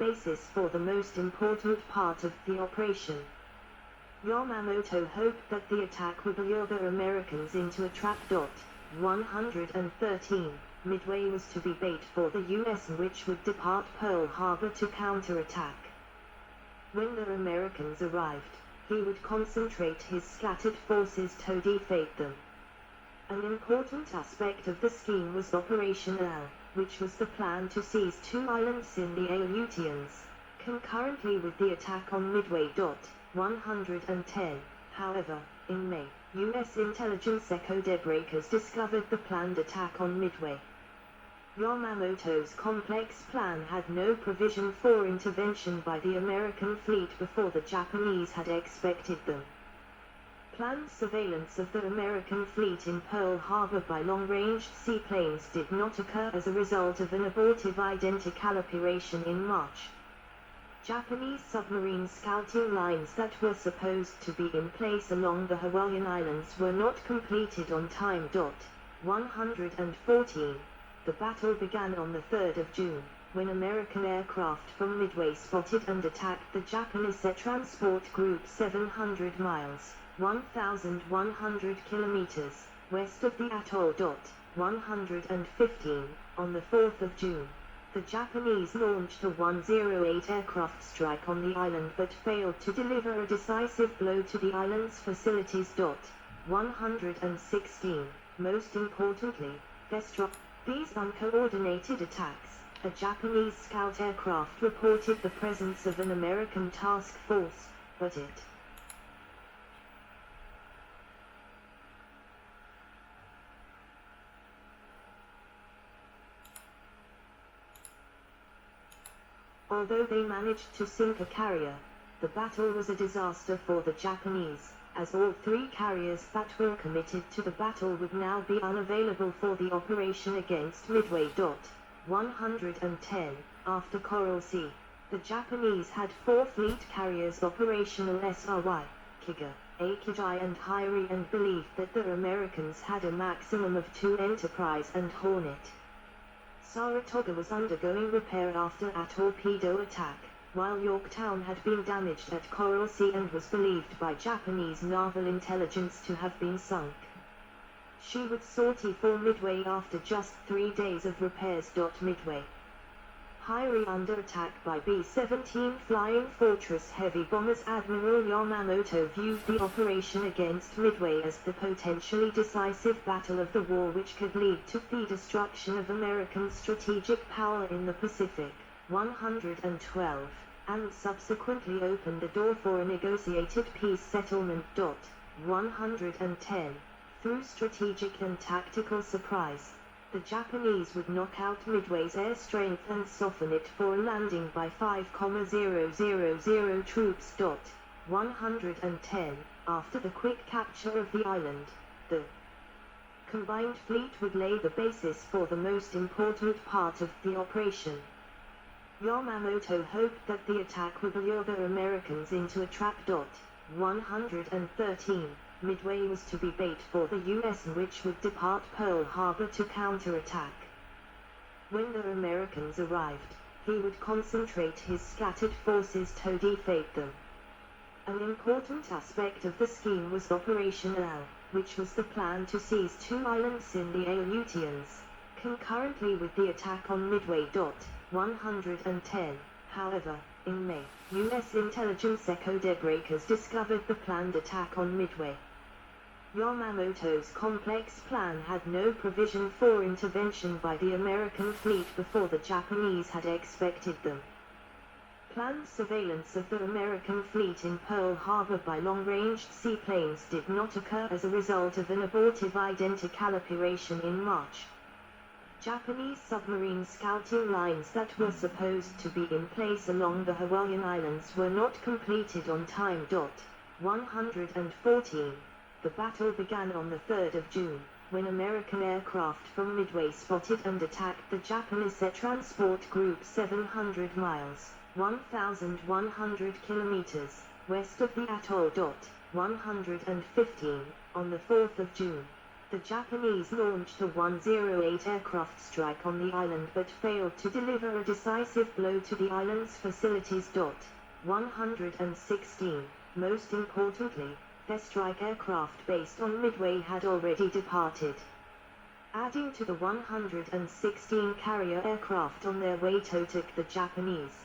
basis for the most important part of the operation. Yamamoto hoped that the attack would lure the Americans into a trap. 113. Midway was to be bait for the U.S. which would depart Pearl Harbor to counterattack. When the Americans arrived, he would concentrate his scattered forces to defeat them. An important aspect of the scheme was Operation L, which was the plan to seize two islands in the Aleutians, concurrently with the attack on Midway. 110. However, in May, U.S. intelligence echo daybreakers discovered the planned attack on Midway. Yamamoto's complex plan had no provision for intervention by the American fleet before the Japanese had expected them. Planned surveillance of the American fleet in Pearl Harbor by long-range seaplanes did not occur as a result of an abortive identical operation in March. Japanese submarine scouting lines that were supposed to be in place along the Hawaiian Islands were not completed on time. 114. The battle began on the 3rd of June, when American aircraft from Midway spotted and attacked the Japanese Air Transport Group 700 miles, 1,100 kilometers, west of the atoll. 115. On the 4th of June, the Japanese launched a 108 aircraft strike on the island but failed to deliver a decisive blow to the island's facilities. 116. Most importantly, these uncoordinated attacks, a Japanese scout aircraft reported the presence of an American task force, but although they managed to sink a carrier, the battle was a disaster for the Japanese, as all three carriers that were committed to the battle would now be unavailable for the operation against Midway. 110. After Coral Sea, the Japanese had four fleet carriers operational: SRY, Kiga, Akijai and Hyrie, and believed that the Americans had a maximum of 2 Enterprise and Hornet. Saratoga was undergoing repair after a torpedo attack, while Yorktown had been damaged at Coral Sea and was believed by Japanese naval intelligence to have been sunk. She would sortie for Midway after just 3 days of repairs. Midway. Hyrie under attack by B-17 Flying Fortress heavy bombers. Admiral Yamamoto viewed the operation against Midway as the potentially decisive battle of the war, which could lead to the destruction of American strategic power in the Pacific. 112, and subsequently opened the door for a negotiated peace settlement. 110. Through strategic and tactical surprise, the Japanese would knock out Midway's air strength and soften it for a landing by 5,000 troops. 110. After the quick capture of the island, the combined fleet would lay the basis for the most important part of the operation. Yamamoto hoped that the attack would lure the Americans into a trap. 113. Midway was to be bait for the U.S. which would depart Pearl Harbor to counterattack. When the Americans arrived, he would concentrate his scattered forces to defeat them. An important aspect of the scheme was Operation L, which was the plan to seize two islands in the Aleutians, concurrently with the attack on Midway. 110. However, in May, U.S. intelligence echo daybreakers discovered the planned attack on Midway. Yamamoto's complex plan had no provision for intervention by the American fleet before the Japanese had expected them. Planned surveillance of the American fleet in Pearl Harbor by long-range seaplanes did not occur as a result of an abortive identical operation in March. Japanese submarine scouting lines that were supposed to be in place along the Hawaiian Islands were not completed on time. 114. The battle began on the 3rd of June, when American aircraft from Midway spotted and attacked the Japanese Air Transport Group 700 miles, 1,100 kilometers, west of the atoll. 115. On the 4th of June, The Japanese launched a 108 aircraft strike on the island but failed to deliver a decisive blow to the island's facilities. 116. Most importantly, their strike aircraft based on Midway had already departed. Adding to the 116 carrier aircraft on their way took the Japanese.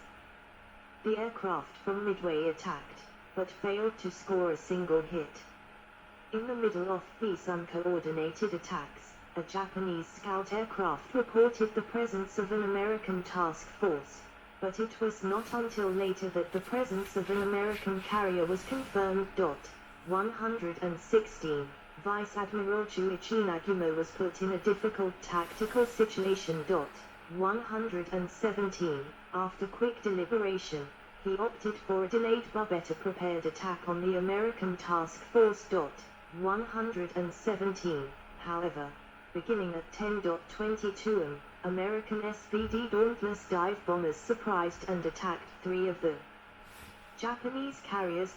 The aircraft from Midway attacked, but failed to score a single hit. In the middle of these uncoordinated attacks, a Japanese scout aircraft reported the presence of an American task force, but it was not until later that the presence of an American carrier was confirmed. 116. Vice Admiral Chuichi Nagumo was put in a difficult tactical situation. 117. After quick deliberation, he opted for a delayed but better prepared attack on the American task force. 117. However, beginning at 10:22 am, American SVD Dauntless dive bombers surprised and attacked 3 of the Japanese carriers.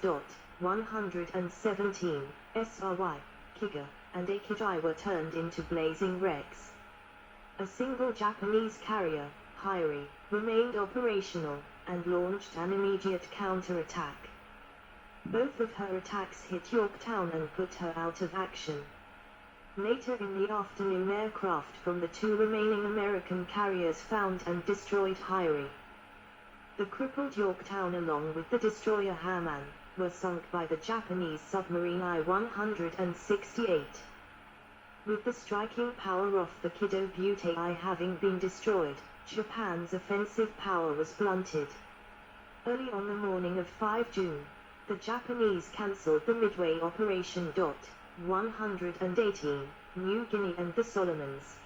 117. SRY, Kiga, and Akijai were turned into blazing wrecks. A single Japanese carrier, Hyori, remained operational, and launched an immediate counterattack. Both of her attacks hit Yorktown and put her out of action. Later in the afternoon, aircraft from the 2 remaining American carriers found and destroyed Hyori. The crippled Yorktown along with the destroyer Haman were sunk by the Japanese submarine I-168. With the striking power of the Kido Butte I having been destroyed, Japan's offensive power was blunted. Early on the morning of 5 June, the Japanese cancelled the Midway operation. 118. New Guinea and the Solomons.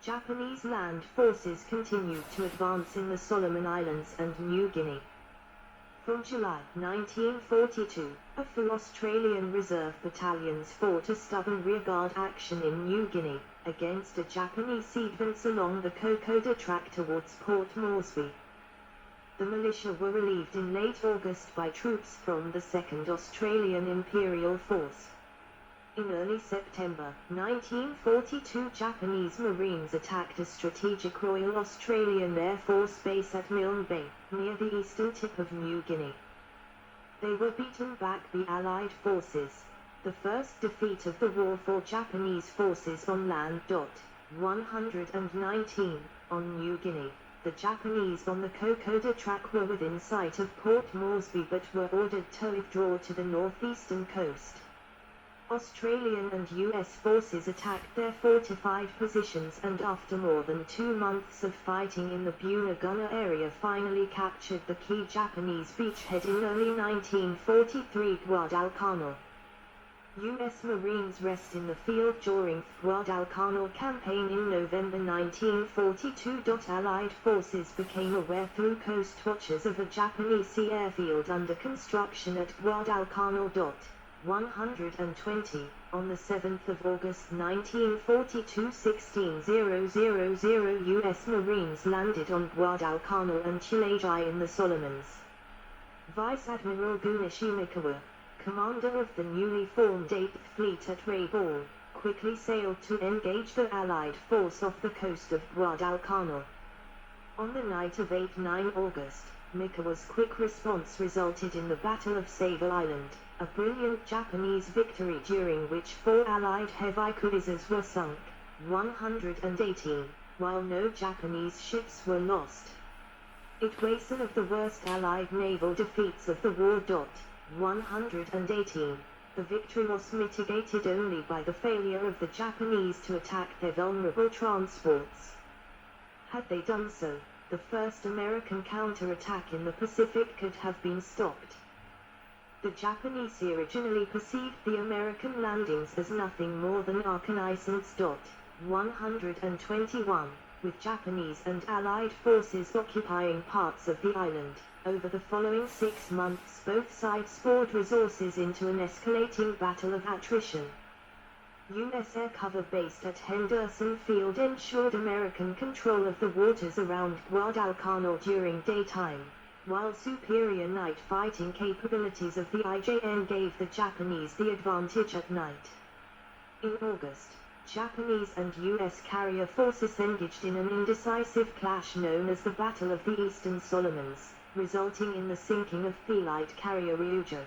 Japanese land forces continued to advance in the Solomon Islands and New Guinea. From July 1942, a few Australian reserve battalions fought a stubborn rearguard action in New Guinea, against a Japanese advance along the Kokoda track towards Port Moresby. The militia were relieved in late August by troops from the 2nd Australian Imperial Force. In early September 1942, Japanese Marines attacked a strategic Royal Australian Air Force base at Milne Bay, near the eastern tip of New Guinea. They were beaten back by Allied forces, the first defeat of the war for Japanese forces on land. 119. On New Guinea, the Japanese on the Kokoda track were within sight of Port Moresby but were ordered to withdraw to the northeastern coast. Australian and US forces attacked their fortified positions and after more than 2 months of fighting in the Bunaguna area finally captured the key Japanese beachhead in early 1943 Guadalcanal. US Marines rest in the field during the Guadalcanal campaign in November 1942. Allied forces became aware through coast watchers of a Japanese sea airfield under construction at Guadalcanal. 120. On the 7th of August 1942, 16,000 U.S. Marines landed on Guadalcanal and Chileji in the Solomons. Vice Admiral Gunishi Mikawa, commander of the newly formed 8th Fleet at Rabaul, quickly sailed to engage the Allied force off the coast of Guadalcanal. On the night of 8-9 August, Mikawa's quick response resulted in the Battle of Savo Island, a brilliant Japanese victory during which 4 Allied heavy cruisers were sunk, 118, while no Japanese ships were lost. It was one of the worst Allied naval defeats of the war. 118. The victory was mitigated only by the failure of the Japanese to attack their vulnerable transports. Had they done so, the first American counterattack in the Pacific could have been stopped. The Japanese originally perceived the American landings as nothing more than reconnaissance. 121. With Japanese and Allied forces occupying parts of the island, over the following 6 months both sides poured resources into an escalating battle of attrition. U.S. air cover based at Henderson Field ensured American control of the waters around Guadalcanal during daytime, while superior night fighting capabilities of the IJN gave the Japanese the advantage at night. In August, Japanese and U.S. carrier forces engaged in an indecisive clash known as the Battle of the Eastern Solomons, resulting in the sinking of the light carrier Ryujo.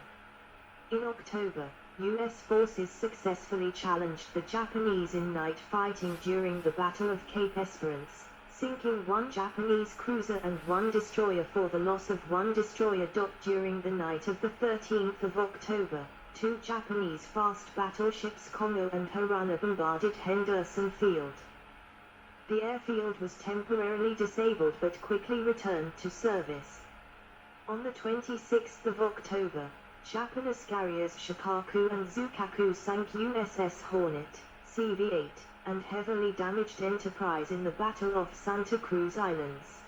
In October, U.S. forces successfully challenged the Japanese in night fighting during the Battle of Cape Esperance, sinking one Japanese cruiser and one destroyer for the loss of one destroyer. During the night of the 13th of October, two Japanese fast battleships Kongo and Haruna bombarded Henderson Field. The airfield was temporarily disabled but quickly returned to service. On the 26th of October, Japanese carriers Shikaku and Zukaku sank USS Hornet, CV-8, and heavily damaged Enterprise in the Battle off Santa Cruz Islands.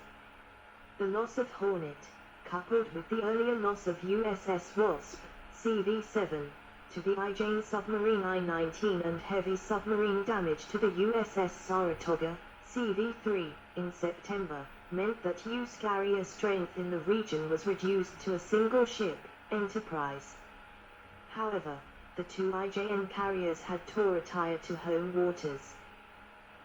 The loss of Hornet, coupled with the earlier loss of USS Wasp, CV-7, to the IJN submarine I-19 and heavy submarine damage to the USS Saratoga, CV-3, in September, meant that U.S. carrier strength in the region was reduced to a single ship, Enterprise. However, the two IJN carriers had to retire to home waters.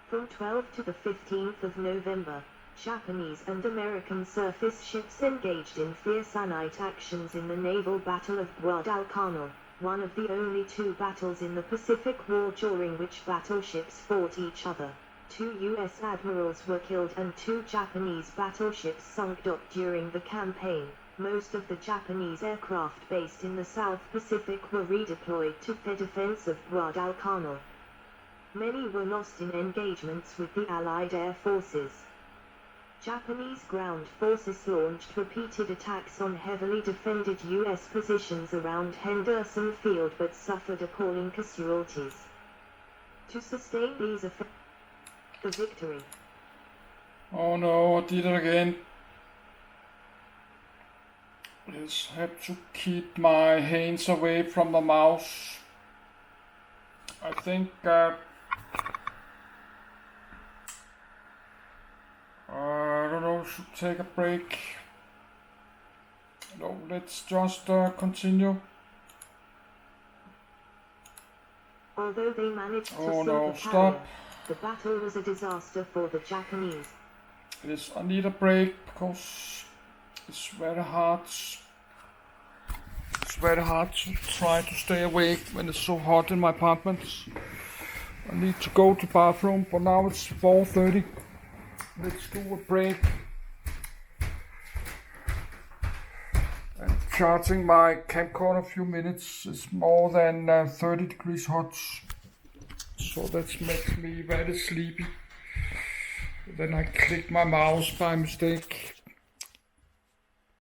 From 12 to the 15th of November, Japanese and American surface ships engaged in fierce night actions in the naval Battle of Guadalcanal, one of the only two battles in the Pacific War during which battleships fought each other. 2 U.S. admirals were killed and 2 Japanese battleships sunk. During the campaign, most of the Japanese aircraft based in the South Pacific were redeployed to the defense of Guadalcanal. Many were lost in engagements with the Allied air forces. Japanese ground forces launched repeated attacks on heavily defended U.S. positions around Henderson Field but suffered appalling casualties. To sustain these effects, the victory. Oh no, I did it again. Just have to keep my hands away from the mouse. I think I don't know, should take a break. No, let's just continue. Although they managed to Oh sink no, a carrier, stop. the battle was a disaster for the Japanese. Yes, I need a break because it's very hard. It's very hard to try to stay awake when it's so hot in my apartment. I need to go to bathroom, but now it's 4:30. Let's do a break. And charging my camcorder a few minutes. It's more than 30 degrees hot. So that makes me very sleepy. Then I click my mouse by mistake.